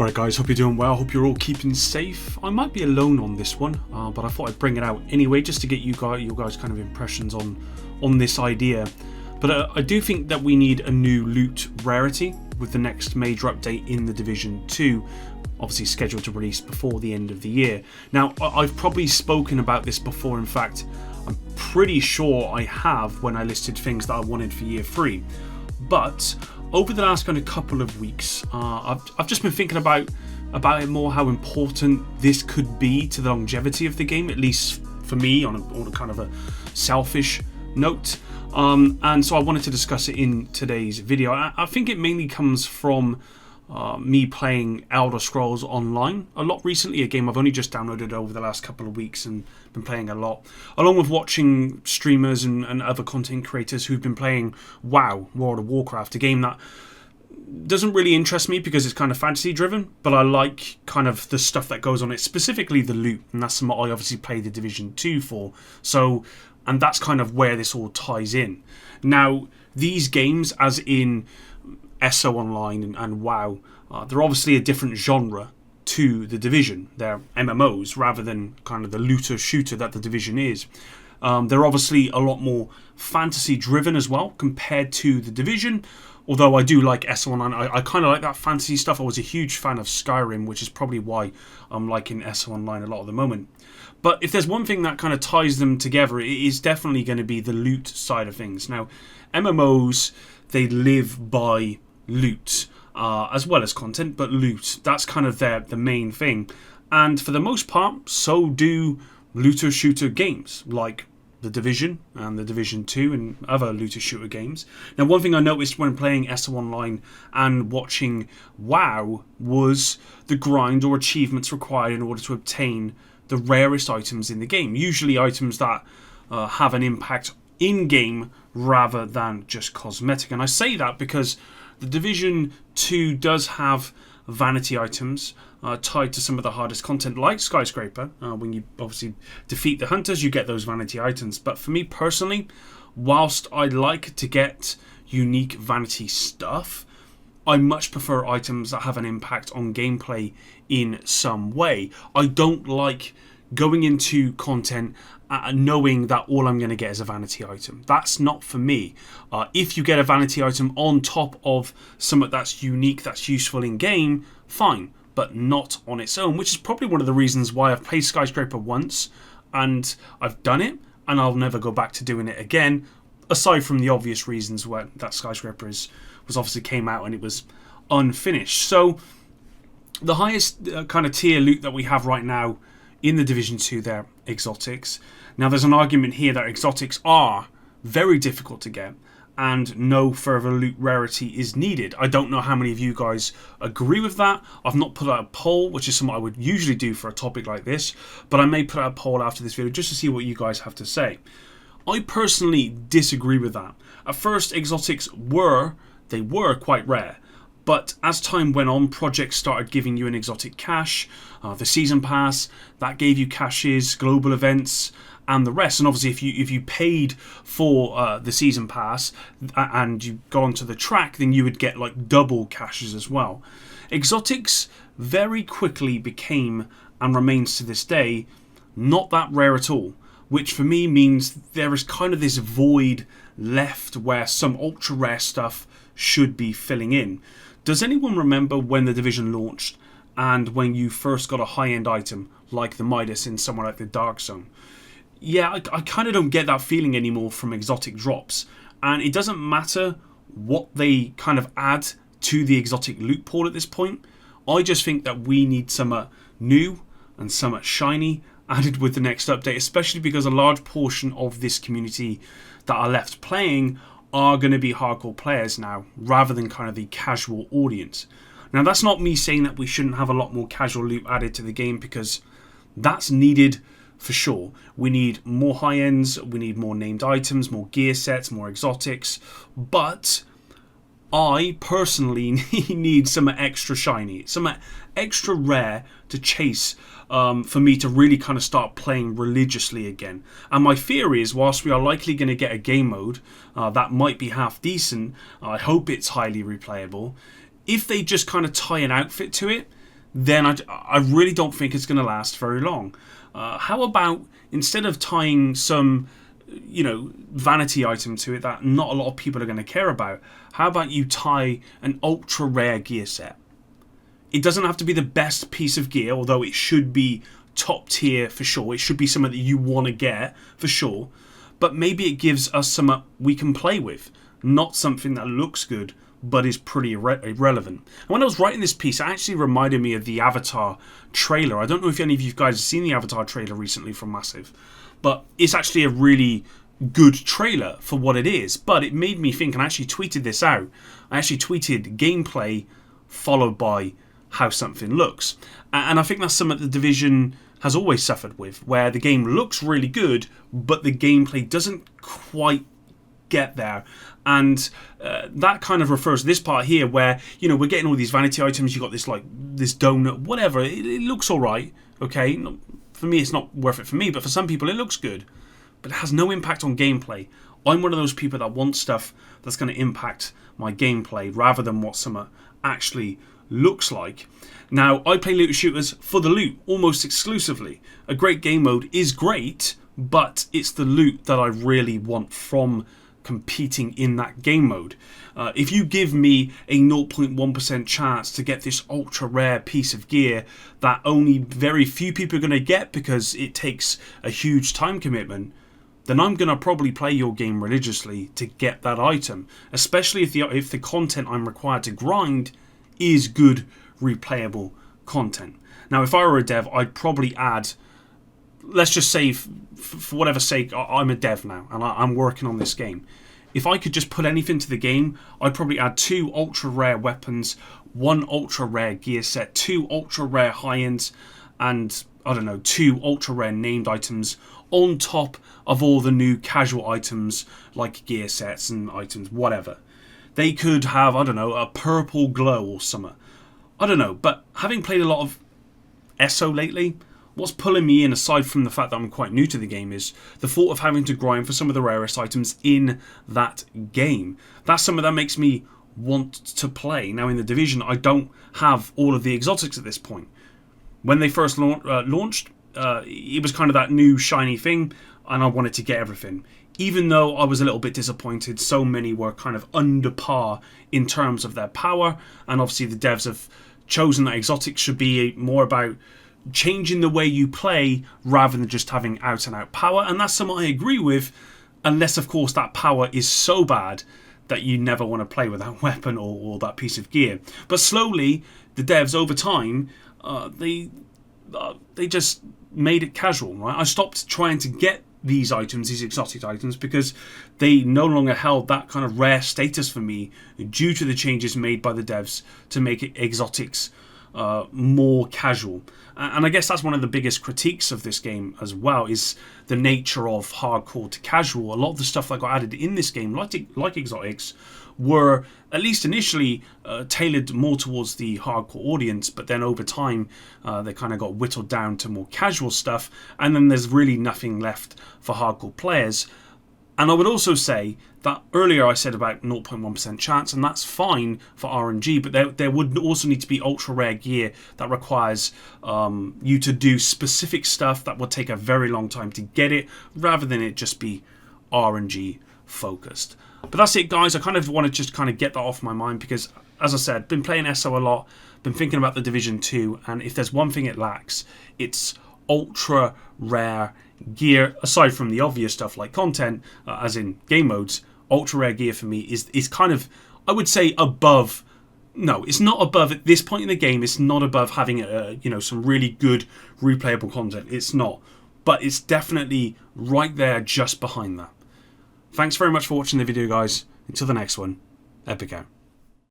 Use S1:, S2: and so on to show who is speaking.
S1: Right guys, hope you're doing well, hope you're all keeping safe. I might be alone on this one, but I thought I'd bring it out anyway just to get you guys kind of impressions on this idea. But I do think that we need a new Loot Rarity with the next major update in the Division 2, obviously scheduled to release before the end of the year. Now, I've probably spoken about this before. In fact, I'm pretty sure I have when I listed things that I wanted for Year 3. But over the last kind of couple of weeks, I've just been thinking about it more, how important this could be to the longevity of the game, at least for me, on a kind of a selfish note. And so I wanted to discuss it in today's video. I think it mainly comes from me playing Elder Scrolls Online a lot recently, a game I've only just downloaded over the last couple of weeks and been playing a lot, along with watching streamers and other content creators who've been playing WoW, World of Warcraft, a game that doesn't really interest me because it's kind of fantasy driven, but I like kind of the stuff that goes on it, specifically the loot, and that's what I obviously play the Division 2 for. So, and that's kind of where this all ties in. Now, these games, as in ESO Online and WoW, they're obviously a different genre to the Division. They're MMOs rather than kind of the looter shooter that the Division is. They're obviously a lot more fantasy driven as well compared to the Division, although I do like ESO Online. I kind of like that fantasy stuff. I was a huge fan of Skyrim, which is probably why I'm liking ESO Online a lot at the moment. But if there's one thing that kind of ties them together, it is definitely going to be the loot side of things. Now, MMOs, they live by loot, as well as content, but loot, that's kind of the main thing. And for the most part, so do looter shooter games like the Division and the Division 2 and other looter shooter games. Now, one thing I noticed when playing ESO Online and watching WoW was the grind or achievements required in order to obtain the rarest items in the game, usually items that have an impact in game rather than just cosmetic. And I say that because the Division 2 does have vanity items tied to some of the hardest content, like Skyscraper. When you obviously defeat the hunters, you get those vanity items. But for me personally, whilst I like to get unique vanity stuff, I much prefer items that have an impact on gameplay in some way. I don't like going into content knowing that all I'm going to get is a vanity item. That's not for me. If you get a vanity item on top of something that's unique, that's useful in game, fine, but not on its own, which is probably one of the reasons why I've played Skyscraper once and I've done it and I'll never go back to doing it again, aside from the obvious reasons where that Skyscraper was obviously came out and it was unfinished. So the highest kind of tier loot that we have right now in the Division 2, they're exotics. Now, there's an argument here that exotics are very difficult to get and no further loot rarity is needed. I don't know how many of you guys agree with that. I've not put out a poll, which is something I would usually do for a topic like this, but I may put out a poll after this video just to see what you guys have to say. I personally disagree with that. At first, exotics were quite rare. But as time went on, projects started giving you an exotic cache, the season pass, that gave you caches, global events, and the rest. And obviously, if you paid for the season pass and you got onto the track, then you would get like double caches as well. Exotics very quickly became, and remains to this day, not that rare at all. Which for me means there is kind of this void left where some ultra rare stuff should be filling in. Does anyone remember when the Division launched and when you first got a high-end item like the Midas in somewhere like the Dark Zone? Yeah, I kind of don't get that feeling anymore from exotic drops. And it doesn't matter what they kind of add to the exotic loot pool at this point. I just think that we need some new and some shiny added with the next update, especially because a large portion of this community that are left playing are going to be hardcore players now, rather than kind of the casual audience. Now, that's not me saying that we shouldn't have a lot more casual loot added to the game, because that's needed for sure. We need more high ends, we need more named items, more gear sets, more exotics, but I personally need some extra shiny, some extra rare to chase for me to really kind of start playing religiously again. And my fear is, whilst we are likely going to get a game mode that might be half decent, I hope it's highly replayable, if they just kind of tie an outfit to it, then I really don't think it's going to last very long. How about, instead of tying some, vanity item to it that not a lot of people are going to care about, how about you tie an ultra rare gear set? It doesn't have to be the best piece of gear, although it should be top tier for sure. It should be something that you want to get for sure. But maybe it gives us something we can play with, not something that looks good but is pretty irrelevant. And when I was writing this piece, it actually reminded me of the Avatar trailer. I don't know if any of you guys have seen the Avatar trailer recently from Massive, but it's actually a really good trailer for what it is. But it made me think, and I actually tweeted this out. I actually tweeted gameplay followed by how something looks. And I think that's something that the Division has always suffered with, where the game looks really good, but the gameplay doesn't quite get there. And that kind of refers to this part here where, we're getting all these vanity items. You got this, like, this donut, whatever. It looks all right, okay? For me, it's not worth it for me, but for some people, it looks good. But it has no impact on gameplay. I'm one of those people that want stuff that's going to impact my gameplay rather than what some actually looks like. Now, I play looter shooters for the loot almost exclusively. A great game mode is great, but it's the loot that I really want from competing in that game mode. If you give me a 0.1% chance to get this ultra rare piece of gear that only very few people are going to get because it takes a huge time commitment, then I'm going to probably play your game religiously to get that item, especially if the content I'm required to grind is good replayable content. Now, if I were a dev, I'd probably add, let's just say, for whatever sake, I'm a dev now and I'm working on this game. If I could just put anything to the game, I'd probably add 2 ultra rare weapons, 1 ultra rare gear set, 2 ultra rare high-ends, and I don't know, 2 ultra rare named items on top of all the new casual items like gear sets and items, whatever. They could have, I don't know, a purple glow or something. I don't know, but having played a lot of ESO lately, what's pulling me in, aside from the fact that I'm quite new to the game, is the thought of having to grind for some of the rarest items in that game. That's something that makes me want to play. Now, in the Division, I don't have all of the exotics at this point. When they first launched, it was kind of that new shiny thing, and I wanted to get everything. Even though I was a little bit disappointed, so many were kind of under par in terms of their power, and obviously the devs have chosen that exotics should be more about changing the way you play rather than just having out and out power. And that's something I agree with, unless of course that power is so bad that you never want to play with that weapon or that piece of gear. But slowly the devs over time they just made it casual, right? I stopped trying to get these items, these exotic items, because they no longer held that kind of rare status for me due to the changes made by the devs to make it exotics more casual. And I guess that's one of the biggest critiques of this game as well, is the nature of hardcore to casual. A lot of the stuff that got added in this game, like exotics, were at least initially tailored more towards the hardcore audience, but then over time they kind of got whittled down to more casual stuff, and then there's really nothing left for hardcore players. And I would also say that earlier I said about 0.1% chance, and that's fine for RNG, but there would also need to be ultra rare gear that requires you to do specific stuff that would take a very long time to get it, rather than it just be RNG focused. But that's it, guys. I kind of want to just kind of get that off my mind because, as I said, been playing ESO a lot, been thinking about the Division 2, and if there's one thing it lacks, it's ultra rare gear. Aside from the obvious stuff like content, as in game modes, ultra rare gear for me is kind of, I would say, above. No, it's not above at this point in the game. It's not above having some really good replayable content. It's not, but it's definitely right there, just behind that. Thanks very much for watching the video, guys. Until the next one, Epic out.